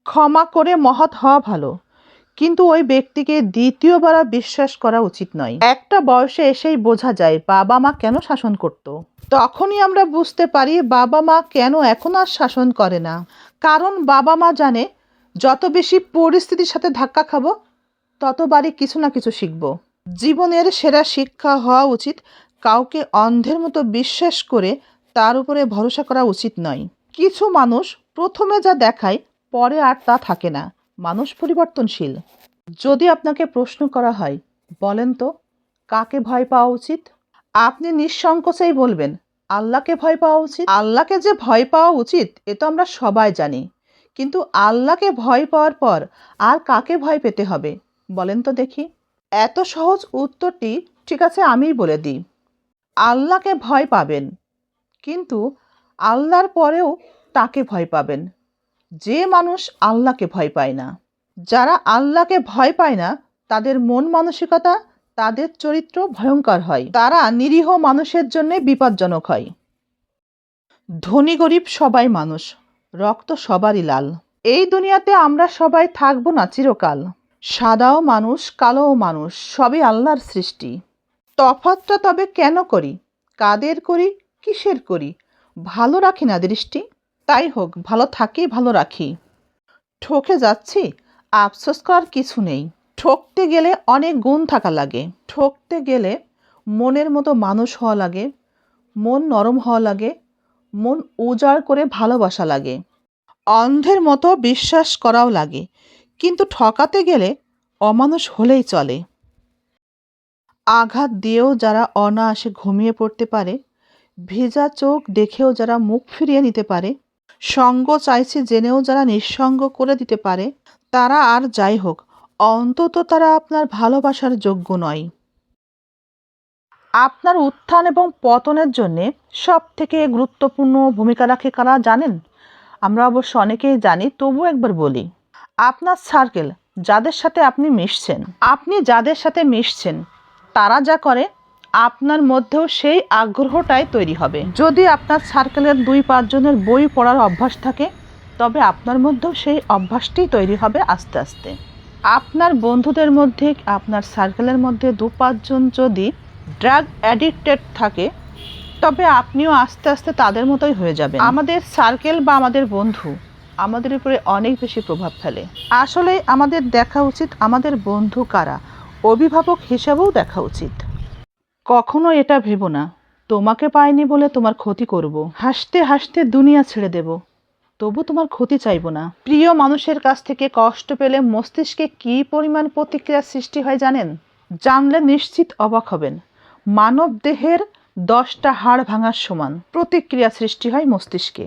ক্ষমা করে মহৎ হওয়া ভালো, কিন্তু ওই ব্যক্তিকে দ্বিতীয়বার আর বিশ্বাস করা উচিত নয়। একটা বয়সে এসেই বোঝা যায় বাবা মা কেন শাসন করত। তখনই আমরা বুঝতে পারি বাবা মা কেন এখন আর শাসন করে না। কারণ বাবা মা জানে যত বেশি পরিস্থিতির সাথে ধাক্কা খাবো ততবারই কিছু না কিছু শিখব। জীবনের সেরা শিক্ষা হওয়া উচিত কাউকে অন্ধের মতো বিশ্বাস করে তার উপরে ভরসা করা উচিত নয়। কিছু মানুষ প্রথমে যা দেখায় পরে আর তা থাকে না। মানুষ পরিবর্তনশীল। যদি আপনাকে প্রশ্ন করা হয়, বলেন তো কাকে ভয় পাওয়া উচিত, আপনি নিঃসংকোচেই বলবেন আল্লাহকে ভয় পাওয়া উচিত। আল্লাহকে যে ভয় পাওয়া উচিত এ তো আমরা সবাই জানি, কিন্তু আল্লাহকে ভয় পাওয়ার পর আর কাকে ভয় পেতে হবে বলেন তো দেখি। এত সহজ উত্তরটি ঠিক আছে আমিই বলে দিই। আল্লাহকে ভয় পাবেন, কিন্তু আল্লাহর পরেও তাকে ভয় পাবেন যে মানুষ আল্লাহকে ভয় পায় না। যারা আল্লাহকে ভয় পায় না তাদের মন মানসিকতা, তাদের চরিত্র ভয়ঙ্কর হয়। তারা নিরীহ মানুষের জন্য বিপজ্জনক হয়। ধনী গরিব সবাই মানুষ, রক্ত সবারই লাল। এই দুনিয়াতে আমরা সবাই থাকবো না চিরকাল। সাদাও মানুষ, কালোও মানুষ, সবই আল্লাহর সৃষ্টি। তফাৎটা তবে কেন করি, কাদের করি, কিসের করি, ভালো রাখি না দৃষ্টি। তাই হোক, ভালো থাকি, ভালো রাখি। ঠকে যাচ্ছি, আফসোস করার কিছু নেই। ঠকতে গেলে অনেক গুণ থাকা লাগে। ঠকতে গেলে মনের মতো মানুষ হওয়া লাগে, মন নরম হওয়া লাগে, মন উজাড় করে ভালোবাসা লাগে। অন্ধের মতো বিশ্বাস করাও লাগে, কিন্তু ঠকাতে গেলে অমানুষ হলেই চলে। আঘাত দিয়েও যারা অনায়াসে ঘুমিয়ে পড়তে পারে, ভেজা চোখ দেখেও যারা মুখ ফিরিয়ে নিতে পারে, সঙ্গ চাইছে জেনেও যারা নিঃসঙ্গ করে দিতে পারে, তারা আর যাই হোক অন্তত তারা আপনার ভালোবাসার যোগ্য নয়। আপনার উত্থান এবং পতনের জন্যে সব থেকে গুরুত্বপূর্ণ ভূমিকা রাখে কারা জানেন? আমরা অবশ্য অনেকেই জানি, তবুও একবার বলি। আপনার সার্কেল, যাদের সাথে আপনি মিশছেন তারা যা করে আপনার মধ্যেও সেই আগ্রহটাই তৈরি হবে। যদি আপনার সার্কেলের 2-5 জনের বই পড়ার অভ্যাস থাকে, তবে আপনার মধ্যেও সেই অভ্যাসটি তৈরি হবে আস্তে আস্তে। আপনার বন্ধুদের মধ্যে, আপনার সার্কেলের মধ্যে 2-5 জন যদি ড্রাগ অ্যাডিক্টেড থাকে, তবে আপনিও আস্তে আস্তে তাদের মতোই হয়ে যাবেন। আমাদের সার্কেল বা আমাদের বন্ধু আমাদের উপরে অনেক বেশি প্রভাব ফেলে। আসলে আমাদের দেখা উচিত আমাদের বন্ধু কারা, অভিভাবক হিসেবেও দেখা উচিত। কখনো এটা ভেবো না তোমাকে পাইনি বলে তোমার ক্ষতি করব। হাসতে হাসতে দুনিয়া ছেড়ে দেব, তবু তোমার ক্ষতি চাইব না। প্রিয় মানুষের কাছ থেকে কষ্ট পেলে মস্তিষ্কে কী পরিমাণ প্রতিক্রিয়ার সৃষ্টি হয় জানেন? জানলে নিশ্চিত অবাক হবেন। মানব দেহের 10টা হাড় ভাঙার সমান প্রতিক্রিয়া সৃষ্টি হয় মস্তিষ্কে।